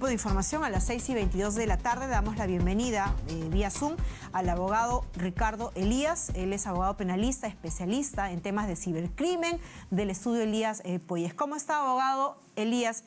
De información a las 6:22 de la tarde damos la bienvenida vía Zoom al abogado Ricardo Elías. Él es abogado penalista, especialista en temas de cibercrimen del estudio Elías Poyes. ¿Cómo está, abogado Elías?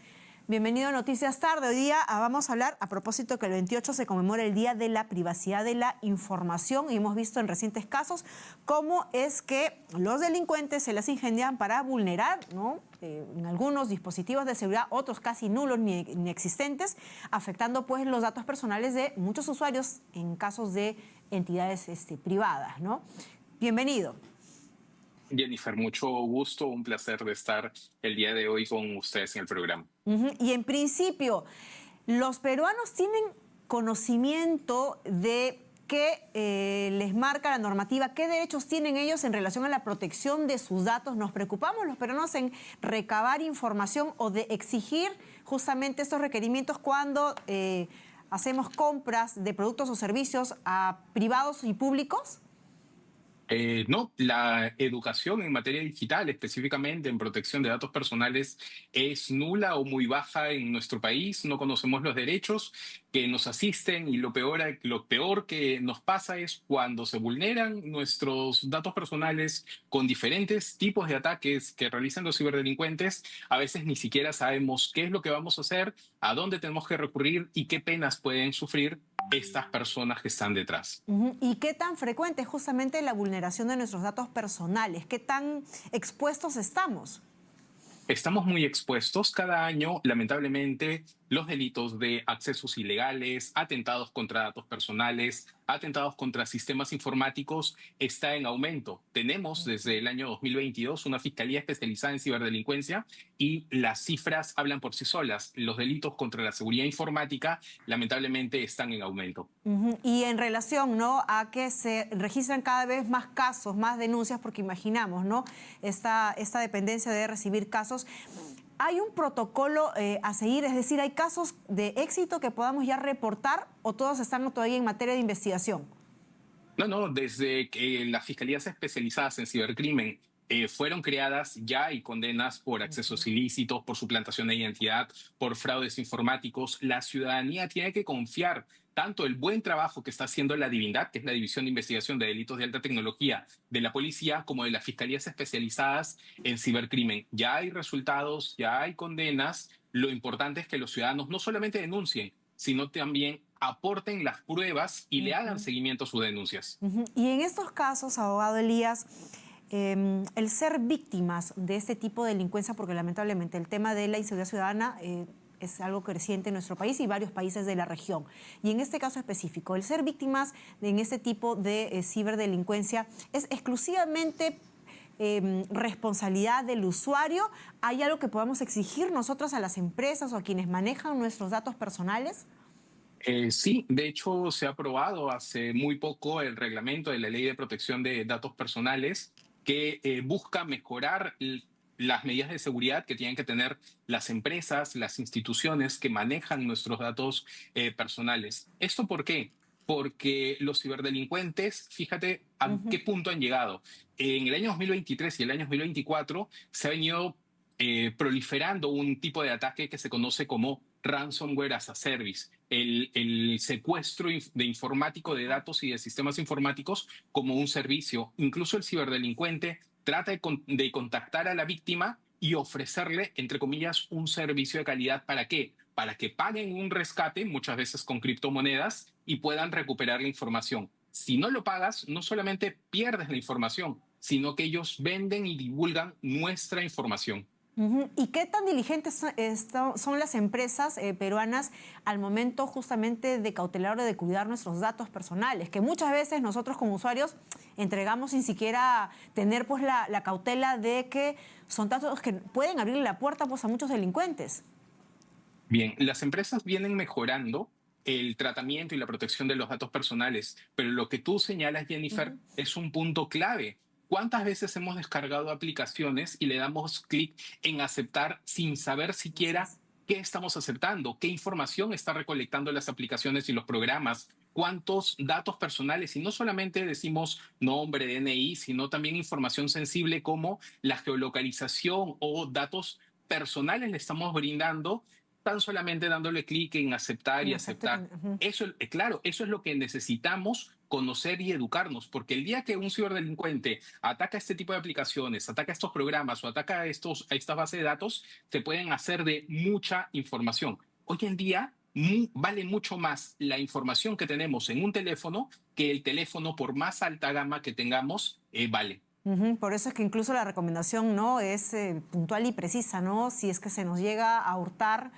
Bienvenido a Noticias Tarde. Hoy día vamos a hablar, a propósito que el 28 se conmemora el Día de la Privacidad de la Información, y hemos visto en recientes casos cómo es que los delincuentes se las ingenian para vulnerar, ¿no?, en algunos dispositivos de seguridad, otros casi nulos ni inexistentes, afectando pues los datos personales de muchos usuarios en casos de entidades privadas, ¿no? Bienvenido. Jennifer, mucho gusto, un placer de estar el día de hoy con ustedes en el programa. Y en principio, los peruanos tienen conocimiento de qué les marca la normativa, qué derechos tienen ellos en relación a la protección de sus datos. Nos preocupamos los peruanos en recabar información o de exigir justamente estos requerimientos cuando hacemos compras de productos o servicios a privados y públicos. No, la educación en materia digital, específicamente en protección de datos personales, es nula o muy baja en nuestro país. No conocemos los derechos que nos asisten y lo peor que nos pasa es cuando se vulneran nuestros datos personales con diferentes tipos de ataques que realizan los ciberdelincuentes. A veces ni siquiera sabemos qué es lo que vamos a hacer, a dónde tenemos que recurrir y qué penas pueden sufrir estas personas que están detrás. ¿Y qué tan frecuente es justamente la vulneración de nuestros datos personales? ¿Qué tan expuestos estamos? Estamos muy expuestos cada año, lamentablemente, los delitos de accesos ilegales, atentados contra datos personales, atentados contra sistemas informáticos está en aumento. Tenemos desde el año 2022 una fiscalía especializada en ciberdelincuencia y las cifras hablan por sí solas. Los delitos contra la seguridad informática lamentablemente están en aumento. Y en relación, ¿no?, a que se registran cada vez más casos, más denuncias, porque imaginamos, ¿no?, esta dependencia de recibir casos. ¿Hay un protocolo a seguir? Es decir, ¿hay casos de éxito que podamos ya reportar o todos están todavía en materia de investigación? No, desde que las fiscalías especializadas en cibercrimen fueron creadas, ya hay condenas por accesos ilícitos, por suplantación de identidad, por fraudes informáticos. La ciudadanía tiene que confiar tanto el buen trabajo que está haciendo la Divindad, que es la División de Investigación de Delitos de Alta Tecnología de la policía, como de las fiscalías especializadas en cibercrimen. Ya hay resultados, ya hay condenas. Lo importante es que los ciudadanos no solamente denuncien, sino también aporten las pruebas y le hagan seguimiento a sus denuncias. Y en estos casos, abogado Elías, el ser víctimas de este tipo de delincuencia, porque lamentablemente el tema de la inseguridad ciudadana es algo creciente en nuestro país y varios países de la región. Y en este caso específico, el ser víctimas en este tipo de ciberdelincuencia es exclusivamente responsabilidad del usuario. ¿Hay algo que podamos exigir nosotros a las empresas o a quienes manejan nuestros datos personales? Sí, de hecho se ha aprobado hace muy poco el reglamento de la Ley de Protección de Datos Personales que busca mejorar las medidas de seguridad que tienen que tener las empresas, las instituciones que manejan nuestros datos personales. ¿Esto por qué? Porque los ciberdelincuentes, fíjate a qué punto han llegado. En el año 2023 y el año 2024 se ha venido proliferando un tipo de ataque que se conoce como ransomware as a service, el secuestro de informático de datos y de sistemas informáticos como un servicio. Incluso el ciberdelincuente trata de contactar a la víctima y ofrecerle, entre comillas, un servicio de calidad. ¿Para qué? Para que paguen un rescate, muchas veces con criptomonedas, y puedan recuperar la información. Si no lo pagas, no solamente pierdes la información, sino que ellos venden y divulgan nuestra información. ¿Y qué tan diligentes son las empresas peruanas al momento justamente de cautelar o de cuidar nuestros datos personales? Que muchas veces nosotros como usuarios entregamos sin siquiera tener pues la cautela de que son datos que pueden abrirle la puerta pues a muchos delincuentes. Bien, las empresas vienen mejorando el tratamiento y la protección de los datos personales, pero lo que tú señalas, Jennifer, es un punto clave. ¿Cuántas veces hemos descargado aplicaciones y le damos clic en aceptar sin saber siquiera qué estamos aceptando, qué información está recolectando las aplicaciones y los programas, cuántos datos personales? Y no solamente decimos nombre, DNI, sino también información sensible como la geolocalización o datos personales le estamos brindando tan solamente dándole clic en aceptar y En acepto aceptar. ujú. Eso, claro, eso es lo que necesitamos conocer y educarnos, porque el día que un ciberdelincuente ataca este tipo de aplicaciones, ataca estos programas o ataca a esta base de datos, se pueden hacer de mucha información. Hoy en día vale mucho más la información que tenemos en un teléfono que el teléfono, por más alta gama que tengamos, vale. Ujú. Por eso es que incluso la recomendación, ¿no?, es puntual y precisa, ¿no? Si es que se nos llega a hurtar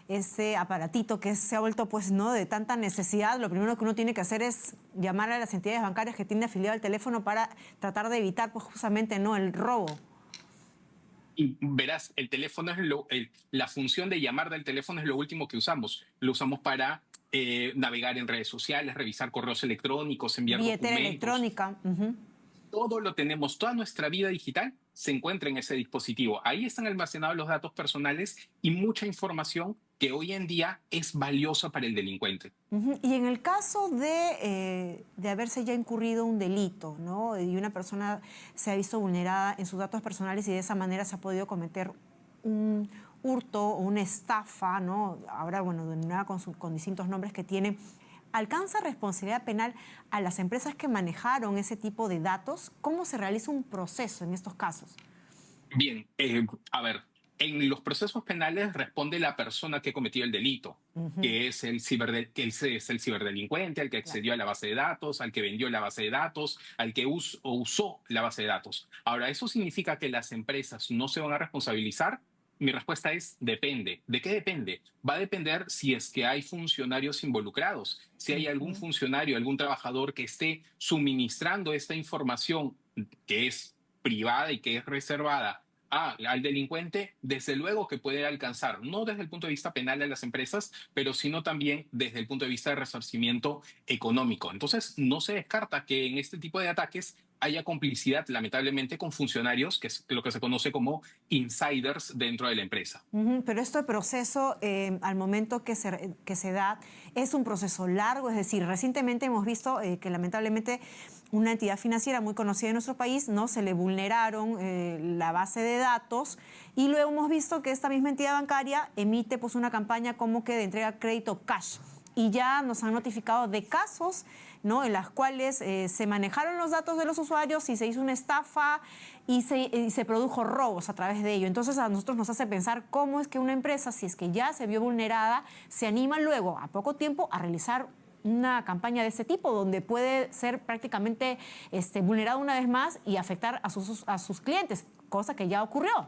ese aparatito que se ha vuelto, pues, ¿no?, de tanta necesidad, lo primero que uno tiene que hacer es llamar a las entidades bancarias que tienen afiliado al teléfono para tratar de evitar, pues, justamente, ¿no?, el robo. Y verás, el teléfono es la función de llamar del teléfono es lo último que usamos. Lo usamos para navegar en redes sociales, revisar correos electrónicos, enviar Billetera documentos. electrónica. Ujú. Todo lo tenemos, toda nuestra vida digital se encuentra en ese dispositivo. Ahí están almacenados los datos personales y mucha información que hoy en día es valiosa para el delincuente. Ujú. Y en el caso de haberse ya incurrido un delito, ¿no?, y una persona se ha visto vulnerada en sus datos personales y de esa manera se ha podido cometer un hurto o una estafa, ¿no?, ahora, bueno, de nueva con distintos nombres que tiene, ¿alcanza responsabilidad penal a las empresas que manejaron ese tipo de datos? ¿Cómo se realiza un proceso en estos casos? Bien, a ver, en los procesos penales responde la persona que cometió el delito, Ujú. que es que es el ciberdelincuente, al que Claro. accedió a la base de datos, al que vendió la base de datos, al que usó la base de datos. Ahora, ¿eso significa que las empresas no se van a responsabilizar? Mi respuesta es depende. ¿De qué depende? Va a depender si es que hay funcionarios involucrados, si hay algún Ujú. funcionario, algún trabajador que esté suministrando esta información que es privada y que es reservada al delincuente, desde luego que puede alcanzar, no desde el punto de vista penal de las empresas, pero sino también desde el punto de vista de resarcimiento económico. Entonces, no se descarta que en este tipo de ataques haya complicidad, lamentablemente, con funcionarios, que es lo que se conoce como insiders dentro de la empresa. Ujú. Pero este proceso, al momento que se da, es un proceso largo. Es decir, recientemente hemos visto que lamentablemente una entidad financiera muy conocida en nuestro país, ¿no?, se le vulneraron la base de datos y luego hemos visto que esta misma entidad bancaria emite, pues, una campaña como que de entrega crédito cash. Y ya nos han notificado de casos, ¿no?, en las cuales se manejaron los datos de los usuarios y se hizo una estafa y se produjo robos a través de ello. Entonces a nosotros nos hace pensar cómo es que una empresa, si es que ya se vio vulnerada, se anima luego, a poco tiempo, a realizar una campaña de ese tipo, donde puede ser prácticamente vulnerado una vez más y afectar a sus clientes, cosa que ya ocurrió.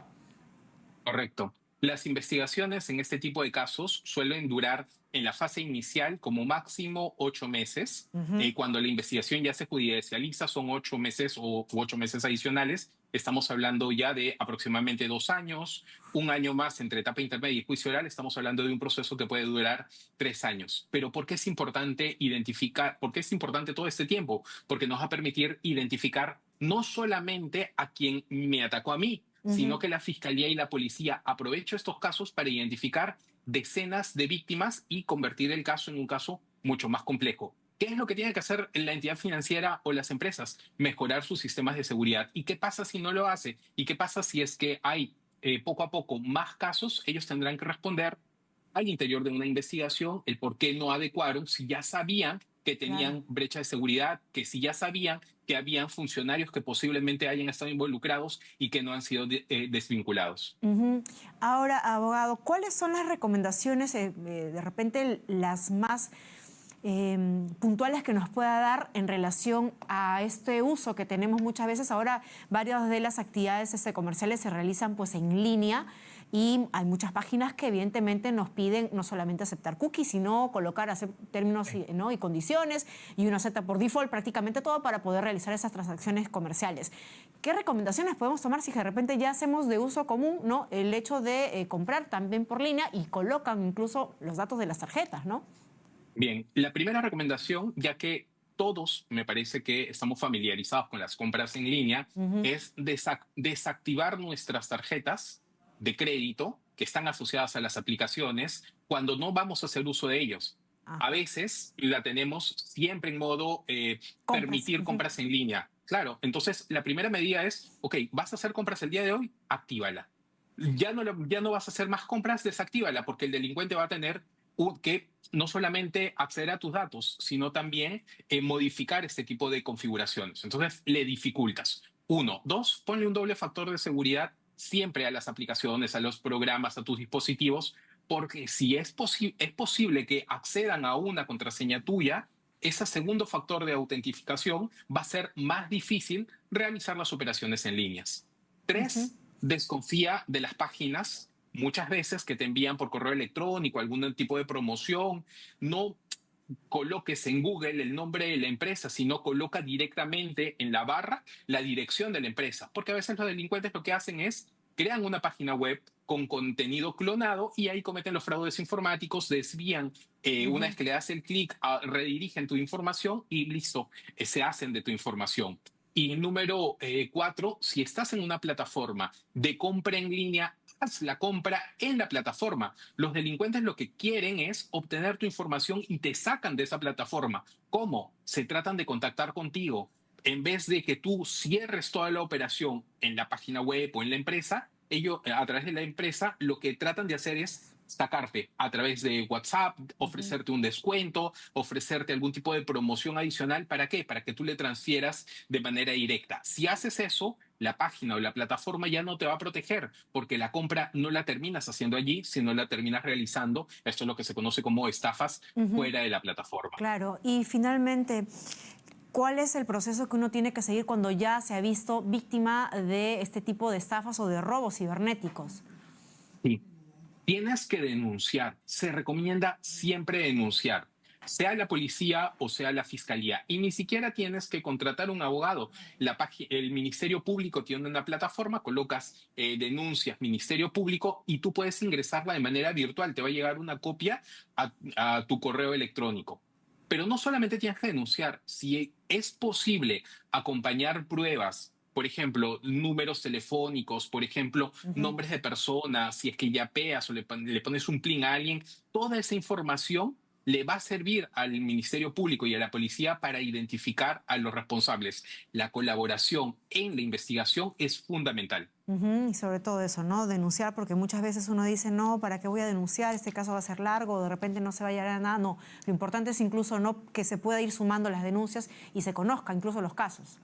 Correcto. Las investigaciones en este tipo de casos suelen durar en la fase inicial como máximo 8 meses. Ujú. Cuando la investigación ya se judicializa son 8 meses u 8 meses adicionales. Estamos hablando ya de aproximadamente 2 años, un año más entre etapa intermedia y juicio oral. Estamos hablando de un proceso que puede durar 3 años. Pero ¿por qué es importante identificar? ¿Por qué es importante todo este tiempo? Porque nos va a permitir identificar no solamente a quien me atacó a mí, sino Ujú. que la fiscalía y la policía aprovechan estos casos para identificar decenas de víctimas y convertir el caso en un caso mucho más complejo. ¿Qué es lo que tiene que hacer la entidad financiera o las empresas? Mejorar sus sistemas de seguridad. ¿Y qué pasa si no lo hace? ¿Y qué pasa si es que hay poco a poco más casos? Ellos tendrán que responder al interior de una investigación el por qué no adecuaron, si ya sabían que Claro. tenían brecha de seguridad, que si ya sabían que habían funcionarios que posiblemente hayan estado involucrados y que no han sido desvinculados. Ujú. Ahora, abogado, ¿cuáles son las recomendaciones, de repente las más puntuales que nos pueda dar en relación a este uso que tenemos muchas veces? Ahora, varias de las actividades comerciales se realizan, pues, en línea y hay muchas páginas que evidentemente nos piden no solamente aceptar cookies, sino colocar términos y, ¿no?, y condiciones, y uno acepta por default prácticamente todo para poder realizar esas transacciones comerciales. ¿Qué recomendaciones podemos tomar si de repente ya hacemos de uso común, ¿no?, el hecho de comprar también por línea y colocan incluso los datos de las tarjetas, ¿no? Bien, la primera recomendación, ya que todos me parece que estamos familiarizados con las compras en línea, Ujú. es desactivar nuestras tarjetas de crédito que están asociadas a las aplicaciones cuando no vamos a hacer uso de ellos. A Ajá. veces la tenemos siempre en modo Compras. permitir Ujú. compras en línea. Claro, entonces la primera medida es, ok, ¿vas a hacer compras el día de hoy? Actívala. ya no vas a hacer más compras, desactívala, porque el delincuente va a tener que no solamente acceder a tus datos, sino también modificar este tipo de configuraciones. Entonces, le dificultas. Uno. Dos, ponle un doble factor de seguridad siempre a las aplicaciones, a los programas, a tus dispositivos, porque si es posible que accedan a una contraseña tuya, ese segundo factor de autentificación va a ser más difícil realizar las operaciones en líneas. Ujú. Tres, desconfía de las páginas muchas veces que te envían por correo electrónico algún tipo de promoción. No coloques en Google el nombre de la empresa, sino coloca directamente en la barra la dirección de la empresa, porque a veces los delincuentes lo que hacen es crean una página web con contenido clonado y ahí cometen los fraudes informáticos, desvían, una Ujú. vez que le das el clic, redirigen tu información y listo, se hacen de tu información. Y número cuatro, si estás en una plataforma de compra en línea, haz la compra en la plataforma. Los delincuentes lo que quieren es obtener tu información y te sacan de esa plataforma. ¿Cómo? Se tratan de contactar contigo. En vez de que tú cierres toda la operación en la página web o en la empresa, ellos a través de la empresa lo que tratan de hacer es sacarte a través de WhatsApp, Ujú. ofrecerte un descuento, ofrecerte algún tipo de promoción adicional. ¿Para qué? Para que tú le transfieras de manera directa. Si haces eso, la página o la plataforma ya no te va a proteger porque la compra no la terminas haciendo allí, sino la terminas realizando. Esto es lo que se conoce como estafas Ujú. fuera de la plataforma. Claro, y finalmente, ¿cuál es el proceso que uno tiene que seguir cuando ya se ha visto víctima de este tipo de estafas o de robos cibernéticos? Sí. Tienes que denunciar. Se recomienda siempre denunciar, sea la policía o sea la fiscalía. Y ni siquiera tienes que contratar un abogado. El Ministerio Público tiene una plataforma, colocas denuncias Ministerio Público y tú puedes ingresarla de manera virtual. Te va a llegar una copia a tu correo electrónico. Pero no solamente tienes que denunciar, si es posible acompañar pruebas, por ejemplo, números telefónicos, por ejemplo, Ujú. nombres de personas, si es que yapeas o le pones un plin a alguien, toda esa información le va a servir al Ministerio Público y a la policía para identificar a los responsables. La colaboración en la investigación es fundamental. Ujú. Y sobre todo eso, ¿no? Denunciar, porque muchas veces uno dice, no, ¿para qué voy a denunciar? Este caso va a ser largo, o de repente no se va a llegar a nada. No, lo importante es incluso no que se pueda ir sumando las denuncias y se conozca incluso los casos.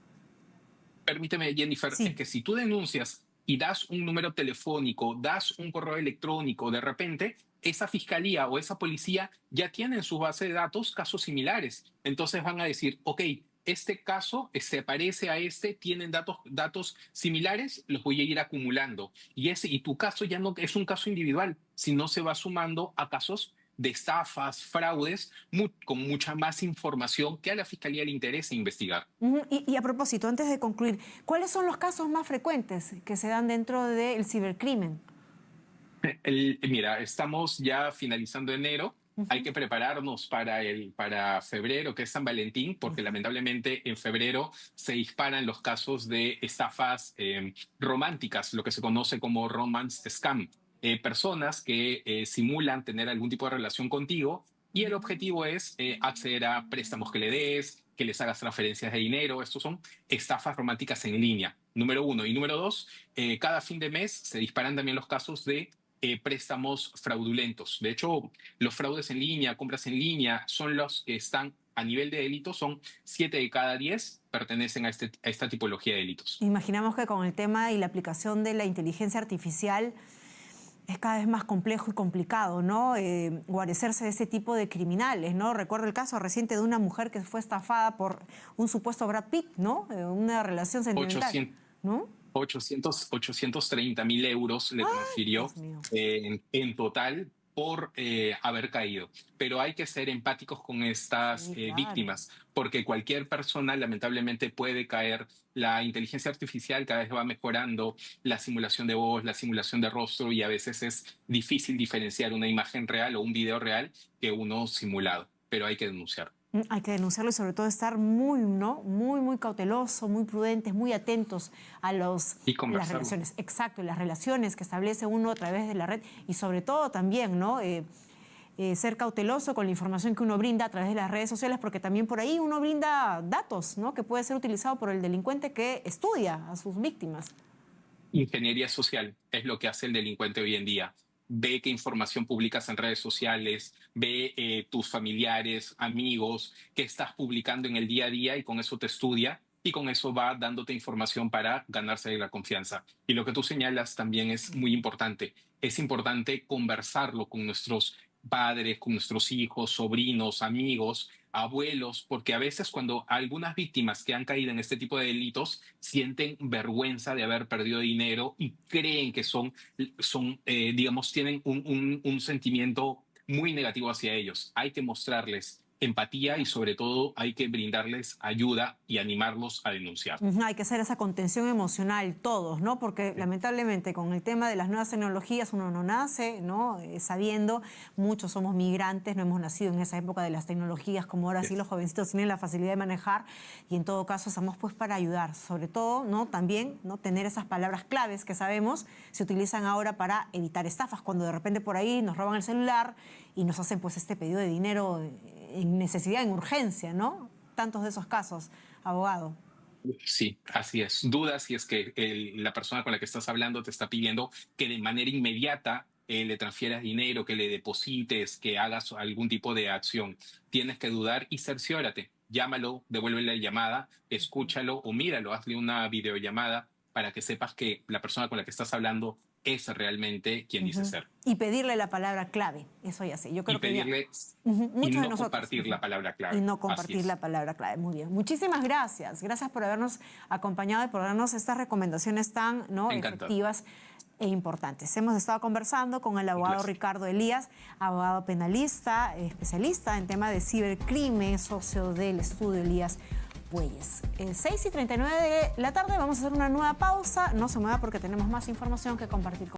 Permíteme, Jennifer, es Sí. que si tú denuncias y das un número telefónico, das un correo electrónico, de repente esa fiscalía o esa policía ya tiene en su base de datos casos similares. Entonces van a decir, ok, este caso se parece a este, tienen datos similares, los voy a ir acumulando. Y tu caso ya no es un caso individual, sino se va sumando a casos de estafas, fraudes, con mucha más información que a la fiscalía le interesa investigar. Ujú. Y a propósito, antes de concluir, ¿cuáles son los casos más frecuentes que se dan dentro del cibercrimen? Mira, estamos ya finalizando enero. Hay Ujú. que prepararnos para febrero, que es San Valentín, porque Ujú. lamentablemente en febrero se disparan los casos de estafas románticas, lo que se conoce como romance scam. Personas que simulan tener algún tipo de relación contigo y el objetivo es acceder a préstamos que le des, que les hagas transferencias de dinero. Estos son estafas románticas en línea, número uno. Y número dos, cada fin de mes se disparan también los casos de préstamos fraudulentos. De hecho, los fraudes en línea, compras en línea, son los que están a nivel de delito, son 7 de cada 10 pertenecen a esta tipología de delitos. Imaginamos que con el tema y la aplicación de la inteligencia artificial es cada vez más complejo y complicado, ¿no? Guarecerse de ese tipo de criminales, ¿no? Recuerdo el caso reciente de una mujer que fue estafada por un supuesto Brad Pitt, ¿no? Una relación sentimental, 800, ¿no? 830.000 euros le transfirió Dios mío. en total por haber caído. Pero hay que ser empáticos con estas Sí, claro. víctimas, porque cualquier persona lamentablemente puede caer. La inteligencia artificial cada vez va mejorando, la simulación de voz, la simulación de rostro, y a veces es difícil diferenciar una imagen real o un video real que uno simulado, pero hay que denunciar. Hay que denunciarlo y sobre todo estar muy, ¿no? Muy, muy cauteloso, muy prudentes, muy atentos a Y las conversarlo. relaciones. Exacto, y las relaciones que establece uno a través de la red y sobre todo también, ¿no? Ser cauteloso con la información que uno brinda a través de las redes sociales, porque también por ahí uno brinda datos, ¿no? Que puede ser utilizado por el delincuente que estudia a sus víctimas. Ingeniería social es lo que hace el delincuente hoy en día. Ve qué información publicas en redes sociales, ve tus familiares, amigos, qué estás publicando en el día a día y con eso te estudia y con eso va dándote información para ganarse la confianza. Y lo que tú señalas también es muy importante. Es importante conversarlo con nuestros padres, con nuestros hijos, sobrinos, amigos, abuelos, porque a veces cuando algunas víctimas que han caído en este tipo de delitos sienten vergüenza de haber perdido dinero y creen que digamos, tienen un sentimiento muy negativo hacia ellos. Hay que mostrarles empatía y sobre todo hay que brindarles ayuda y animarlos a denunciar. Hay que hacer esa contención emocional todos, ¿no? Porque lamentablemente con el tema de las nuevas tecnologías uno no nace, ¿no? Sabiendo, muchos somos migrantes, no hemos nacido en esa época de las tecnologías como ahora sí los jovencitos tienen la facilidad de manejar y en todo caso estamos pues para ayudar, sobre todo, ¿no? También, ¿no? Tener esas palabras claves que sabemos se utilizan ahora para evitar estafas, cuando de repente por ahí nos roban el celular y nos hacen pues este pedido de dinero en necesidad, en urgencia, ¿no? Tantos de esos casos, abogado. Sí, así es. Duda si es que la persona con la que estás hablando te está pidiendo que de manera inmediata le transfieras dinero, que le deposites, que hagas algún tipo de acción. Tienes que dudar y cerciórate. Llámalo, devuélvele la llamada, escúchalo o míralo, hazle una videollamada para que sepas que la persona con la que estás hablando es realmente quien dice ser. Y pedirle la palabra clave, eso ya sé. Yo creo Y pedirle que ya, y muchos de no nosotros. compartir la palabra clave. Y no Así compartir es. la palabra clave. Muy bien. Muchísimas gracias. Gracias por habernos acompañado y por darnos estas recomendaciones tan, ¿no?, efectivas e importantes. Hemos estado conversando con el abogado Ricardo Elías, abogado penalista, especialista en tema de cibercrimen, socio del estudio Elías Bueyes. 6:39 de la tarde, vamos a hacer una nueva pausa. No se mueva porque tenemos más información que compartir con